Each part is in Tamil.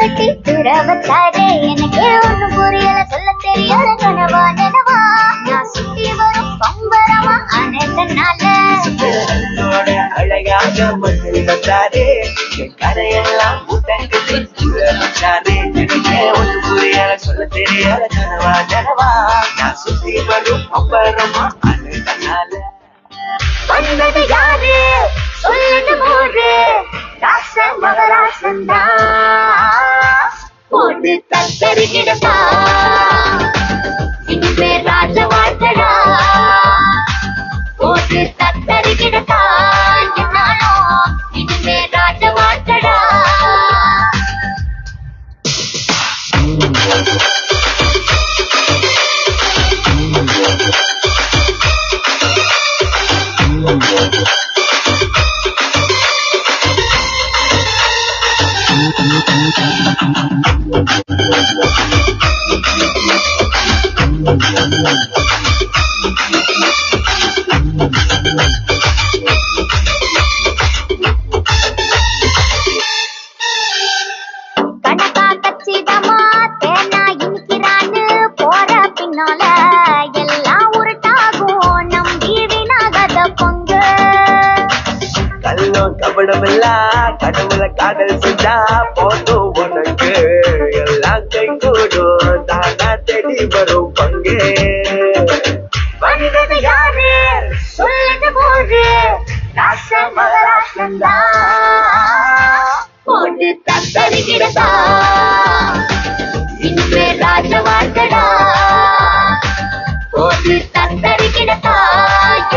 கட்டி துற வச்சாரே எனக்கே ஒண்ணு புரியல சொல்ல தெரியாத கனவா நினவா நான் சுத்தி வரும் பம்பரமா அனைத்தனால அழகாக மண்ணில் வந்தாரே என் கரையெல்லாம் ஊட்டங்கட்டி துற வச்சாரே எனக்கே ஒண்ணு புரியல சொல்ல தெரியாத கனவா நினவா நான் சுத்தி வரும் பம்பரமா அனைத்தனால வந்தது யாரு சொல்லுது போரு ராச மகராசந்தா போட்டு தத்தருகிடதா இனிமே ராஜ வாழ்த்தடா போட்டு தத்தருகிடதா என்னாலும் இனிமே ராஜ வாழ்த்தடா கணக்கா கச்சிதமா தேனா இனிக்கிறான்னு போற பின்னால எல்லாம் உருட்டாகும் நம்பி வினாகத பொங்கு கல்லும் கபடமெல்லாம் கடவுள காதல் செஞ்சா போதும் உனக்கு எல்லாம் கை கூடும் தானா தேடி வரும் பங்கு வந்தது யாரு சொல்லுது போது ராச மகராசந்தா போட்டு தத்தருகிறதா இனிமே ராஜ வாழ்த்தடா போட்டு தத்தருகிறதா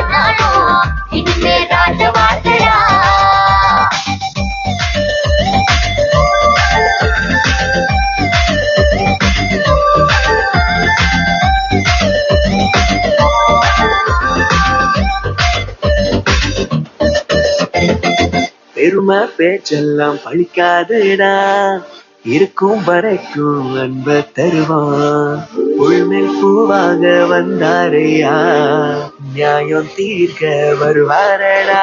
என்னாலும் இனிமே ராஜ வாழ்த்தடா பெருமை பேச்செல்லாம் பழிக்காதடா இருக்கும் வரைக்கும் அன்ப தருவான் உள்மேல் பூவாக வந்தாரையா நியாயம் தீர்க்க வருவாரடா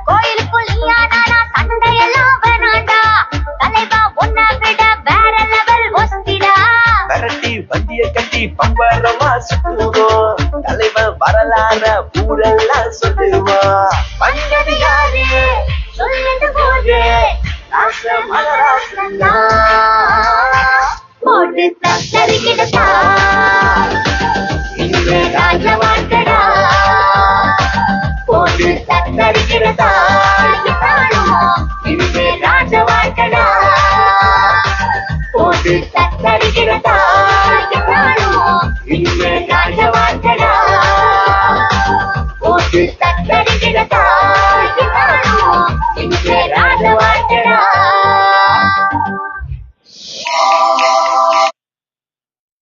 கோயிலுக்குள் நானா சண்டையெல்லாம் வேணாண்டா தலைவா ஒன்ன விட வேற லெவல் ஒஸ்திடா விரட்டி வண்டிய கட்டி பம்பரமா சுத்துவோம் தலைவன் வரலாற ஊரெல்லாம் சொல்லுவான் வந்தது யாரு சொல்லுது போது ராச மகராசந்தா போட்டு தத்தருகிடதா இனிமே ராஜ வாழ்த்தடா போட்டு தத்தருகிடதா என்னாலும் இனிமே ராஜ வாழ்த்தடா போட்டு தத்தருகிடதா என்னாலும் இனிமே